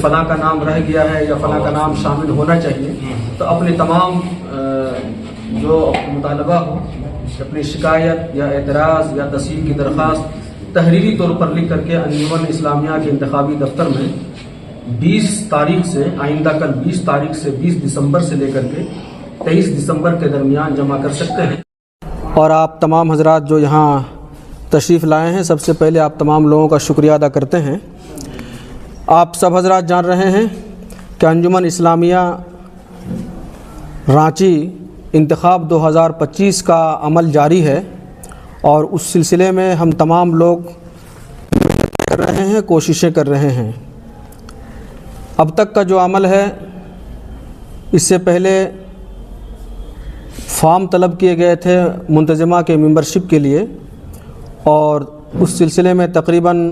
فلاں کا نام رہ گیا ہے یا فلاں کا نام شامل ہونا چاہیے، تو اپنے تمام جو مطالبہ ہو، اپنی شکایت یا اعتراض یا تصحیح کی درخواست تحریری طور پر لکھ کر کے انجمن اسلامیہ کے انتخابی دفتر میں 20 تاریخ سے، آئندہ کل 20 تاریخ سے 20 دسمبر سے لے کر کے 23 دسمبر کے درمیان جمع کر سکتے ہیں۔ اور آپ تمام حضرات جو یہاں تشریف لائے ہیں، سب سے پہلے آپ تمام لوگوں کا شکریہ ادا کرتے ہیں۔ آپ سب حضرات جان رہے ہیں کہ انجمن اسلامیہ رانچی انتخاب 2025 کا عمل جاری ہے، اور اس سلسلے میں ہم تمام لوگ کر رہے ہیں، کوششیں کر رہے ہیں۔ اب تک کا جو عمل ہے، اس سے پہلے فارم طلب کیے گئے تھے منتظمہ کے ممبرشپ کے لیے، اور اس سلسلے میں تقریباً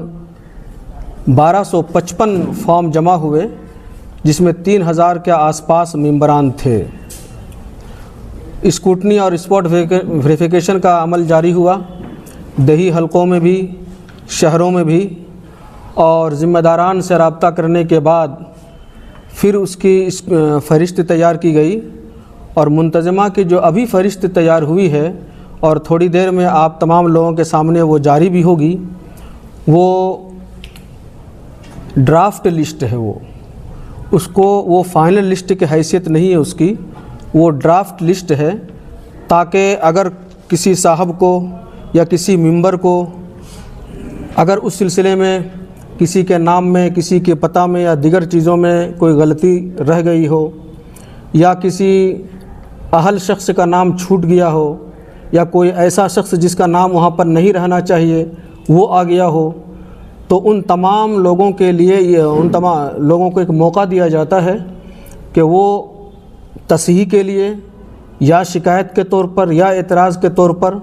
1255 فارم جمع ہوئے، جس میں 3000 کے آس پاس ممبران تھے۔ اسکروٹنی اور اسپاٹ ویریفیکیشن کا عمل جاری ہوا، دیہی حلقوں میں بھی، شہروں میں بھی، اور ذمہ داران سے رابطہ کرنے کے بعد پھر اس کی فہرست تیار کی گئی، اور منتظمہ کی جو ابھی فہرست تیار ہوئی ہے اور تھوڑی دیر میں آپ تمام لوگوں کے سامنے وہ جاری بھی ہوگی، وہ ڈرافٹ لسٹ ہے، وہ فائنل لسٹ کی حیثیت نہیں ہے اس کی، وہ ڈرافٹ لسٹ ہے، تاکہ اگر کسی صاحب کو یا کسی ممبر کو اگر اس سلسلے میں کسی کے نام میں، کسی کے پتہ میں یا دیگر چیزوں میں کوئی غلطی رہ گئی ہو، یا کسی اہل شخص کا نام چھوٹ گیا ہو، یا کوئی ایسا شخص جس کا نام وہاں پر نہیں رہنا چاہیے وہ آ گیا ہو، تو ان تمام لوگوں کے لیے ان تمام لوگوں کو ایک موقع دیا جاتا ہے کہ وہ تصحیح کے لیے یا شکایت کے طور پر یا اعتراض کے طور پر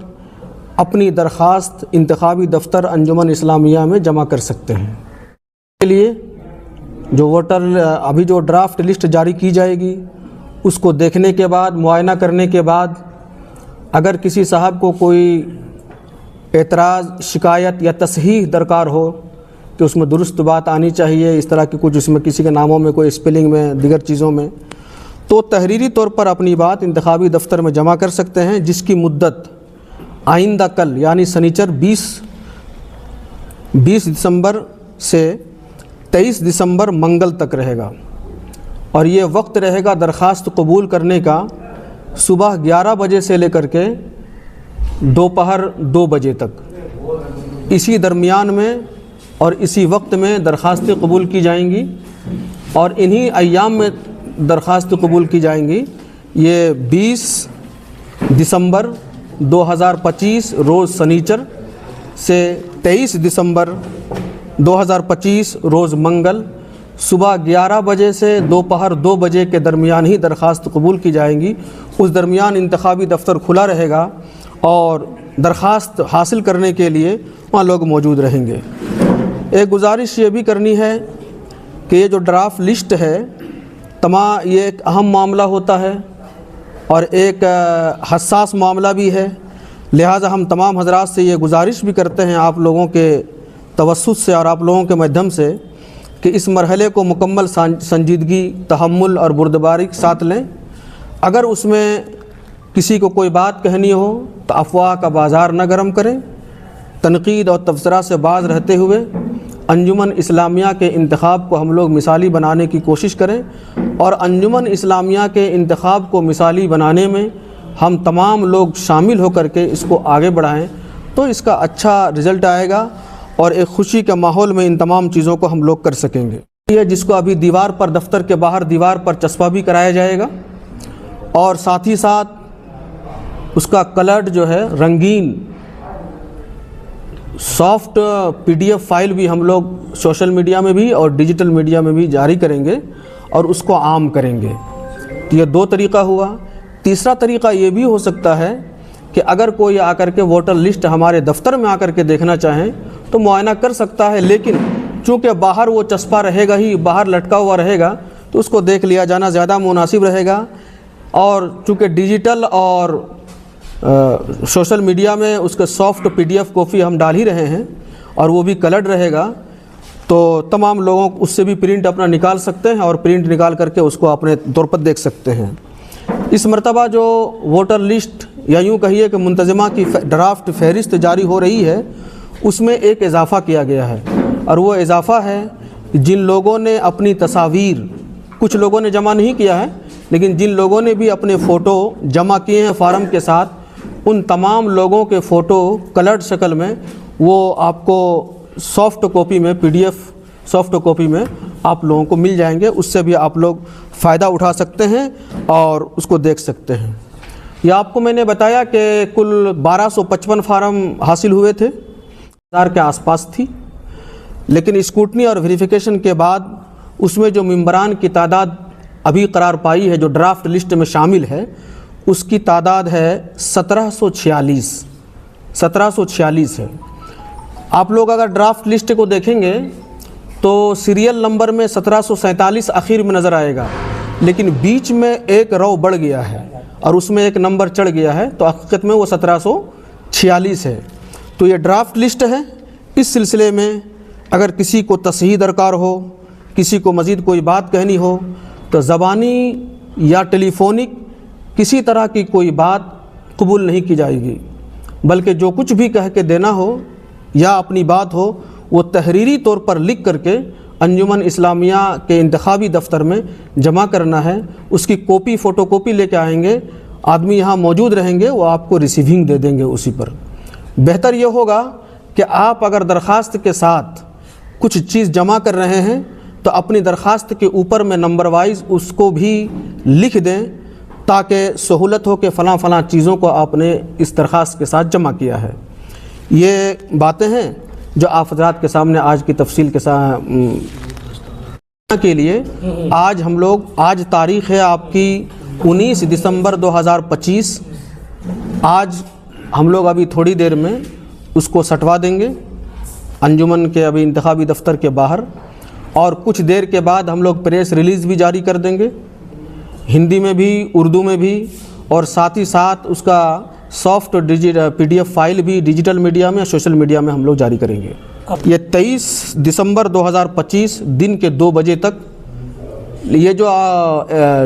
اپنی درخواست انتخابی دفتر انجمن اسلامیہ میں جمع کر سکتے ہیں۔ اس کے لیے جو ووٹر ابھی جو ڈرافٹ لسٹ جاری کی جائے گی، اس کو دیکھنے کے بعد، معائنہ کرنے کے بعد، اگر کسی صاحب کو کوئی اعتراض، شکایت یا تصحیح درکار ہو کہ اس میں درست بات آنی چاہیے، اس طرح کی کچھ اس میں کسی کے ناموں میں کوئی اسپیلنگ میں، دیگر چیزوں میں، تو تحریری طور پر اپنی بات انتخابی دفتر میں جمع کر سکتے ہیں، جس کی مدت آئندہ کل یعنی سنیچر 20 دسمبر سے 23 دسمبر منگل تک رہے گا، اور یہ وقت رہے گا درخواست قبول کرنے کا صبح 11 بجے سے لے کر کے دوپہر 2 بجے تک۔ اسی درمیان میں اور اسی وقت میں درخواستیں قبول کی جائیں گی، اور انہی ایام میں درخواست قبول کی جائیں گی۔ یہ 20 دسمبر 2025 روز سنیچر سے 23 دسمبر 2025 روز منگل صبح 11 بجے سے دوپہر 2 بجے کے درمیان ہی درخواست قبول کی جائیں گی۔ اس درمیان انتخابی دفتر کھلا رہے گا، اور درخواست حاصل کرنے کے لیے وہاں لوگ موجود رہیں گے۔ ایک گزارش یہ بھی کرنی ہے کہ یہ جو ڈرافٹ لسٹ ہے، یہ ایک اہم معاملہ ہوتا ہے اور ایک حساس معاملہ بھی ہے، لہٰذا ہم تمام حضرات سے یہ گزارش بھی کرتے ہیں آپ لوگوں کے توسط سے اور آپ لوگوں کے مادھیم سے کہ اس مرحلے کو مکمل سنجیدگی، تحمل اور بردباری کے ساتھ لیں۔ اگر اس میں کسی کو کوئی بات کہنی ہو تو افواہ کا بازار نہ گرم کریں، تنقید اور تبصرہ سے باز رہتے ہوئے انجمن اسلامیہ کے انتخاب کو ہم لوگ مثالی بنانے کی کوشش کریں، اور انجمن اسلامیہ کے انتخاب کو مثالی بنانے میں ہم تمام لوگ شامل ہو کر کے اس کو آگے بڑھائیں، تو اس کا اچھا رزلٹ آئے گا، اور ایک خوشی کے ماحول میں ان تمام چیزوں کو ہم لوگ کر سکیں گے۔ یہ جس کو ابھی دیوار پر، دفتر کے باہر دیوار پر چسپاں بھی کرایا جائے گا، اور ساتھ ہی ساتھ اس کا کلرڈ جو ہے رنگین سافٹ PDF فائل بھی ہم لوگ سوشل میڈیا میں بھی اور ڈیجیٹل میڈیا میں بھی جاری کریں گے اور اس کو عام کریں گے۔ تو یہ 2 طریقہ ہوا۔ تیسرا طریقہ یہ بھی ہو سکتا ہے کہ اگر کوئی آ کر کے ووٹر لسٹ ہمارے دفتر میں آ کر کے دیکھنا چاہیں تو معائنہ کر سکتا ہے، لیکن چونکہ باہر وہ چسپاں رہے گا ہی، باہر لٹکا ہوا رہے گا، تو اس کو دیکھ لیا جانا زیادہ مناسب رہے گا۔ اور چونکہ ڈیجیٹل اور سوشل میڈیا میں اس کے سافٹ PDF کاپی ہم ڈال ہی رہے ہیں، اور وہ بھی کلرڈ رہے گا، تو تمام لوگوں اس سے بھی پرنٹ اپنا نکال سکتے ہیں اور پرنٹ نکال کر کے اس کو اپنے طور پر دیکھ سکتے ہیں۔ اس مرتبہ جو ووٹر لسٹ یا یوں کہیے کہ منتظمہ کی ڈرافٹ فہرست جاری ہو رہی ہے، اس میں ایک اضافہ کیا گیا ہے، اور وہ اضافہ ہے جن لوگوں نے اپنی تصاویر، کچھ لوگوں نے جمع نہیں کیا ہے لیکن جن لوگوں نے بھی اپنے فوٹو جمع کیے ہیں فارم کے ساتھ، ان تمام لوگوں کے فوٹو کلرڈ شکل میں وہ آپ کو سافٹ کاپی میں PDF سافٹ کاپی میں آپ لوگوں کو مل جائیں گے۔ اس سے بھی آپ لوگ فائدہ اٹھا سکتے ہیں اور اس کو دیکھ سکتے ہیں۔ یہ آپ کو میں نے بتایا کہ کل 1255 فارم حاصل ہوئے تھے، 1000 کے آس پاس تھی، لیکن اسکروٹنی اور ویریفیکیشن کے بعد اس میں جو ممبران کی تعداد ابھی قرار پائی ہے جو ڈرافٹ لسٹ میں شامل ہے، اس کی تعداد ہے 1746 ہے۔ آپ لوگ اگر ڈرافٹ لسٹ کو دیکھیں گے تو سیریل نمبر میں 1747 آخر میں نظر آئے گا، لیکن بیچ میں ایک رو بڑھ گیا ہے اور اس میں ایک نمبر چڑھ گیا ہے، تو حقیقت میں وہ 1746 ہے۔ تو یہ ڈرافٹ لسٹ ہے۔ اس سلسلے میں اگر کسی کو تصحیح درکار ہو، کسی کو مزید کوئی بات کہنی ہو، تو زبانی یا ٹیلی فونک کسی طرح کی کوئی بات قبول نہیں کی جائے گی، بلکہ جو کچھ بھی کہہ کے دینا ہو یا اپنی بات ہو وہ تحریری طور پر لکھ کر کے انجمن اسلامیہ کے انتخابی دفتر میں جمع کرنا ہے۔ اس کی کاپی فوٹو کاپی لے کے آئیں گے، آدمی یہاں موجود رہیں گے، وہ آپ کو ریسیونگ دے دیں گے اسی پر۔ بہتر یہ ہوگا کہ آپ اگر درخواست کے ساتھ کچھ چیز جمع کر رہے ہیں تو اپنی درخواست کے اوپر میں نمبر وائز اس کو بھی لکھ دیں، تاکہ سہولت ہو کہ فلاں فلاں چیزوں کو آپ نے اس درخواست کے ساتھ جمع کیا ہے۔ یہ باتیں ہیں جو آپ حضرات کے سامنے آج کی تفصیل کے ساتھ کے لیے آج تاریخ ہے آپ کی 19 دسمبر 2025۔ آج ہم لوگ ابھی تھوڑی دیر میں اس کو سٹوا دیں گے انجمن کے ابھی انتخابی دفتر کے باہر، اور کچھ دیر کے بعد ہم لوگ پریس ریلیز بھی جاری کر دیں گے، ہندی میں بھی اردو میں بھی، اور ساتھ ہی ساتھ اس کا سافٹ PDF فائل بھی ڈیجیٹل میڈیا میں، سوشل میڈیا میں ہم لوگ جاری کریں گے۔ یہ 23 دسمبر 2025 دن کے 2 بجے تک یہ جو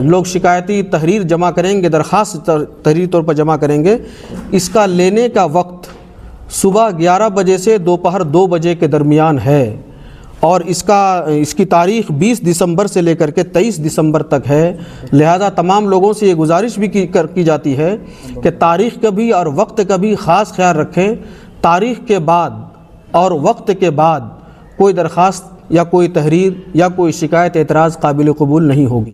لوگ شکایتی تحریر جمع کریں گے، درخواست تحریری طور پر جمع کریں گے، اس کا لینے کا وقت صبح 11 بجے سے دوپہر 2 بجے کے درمیان ہے، اور اس کی تاریخ 20 دسمبر سے لے کر کے 23 دسمبر تک ہے۔ لہذا تمام لوگوں سے یہ گزارش بھی کی جاتی ہے کہ تاریخ کا بھی اور وقت کا بھی خاص خیال رکھیں۔ تاریخ کے بعد اور وقت کے بعد کوئی درخواست یا کوئی تحریر یا کوئی شکایت اعتراض قابل قبول نہیں ہوگی۔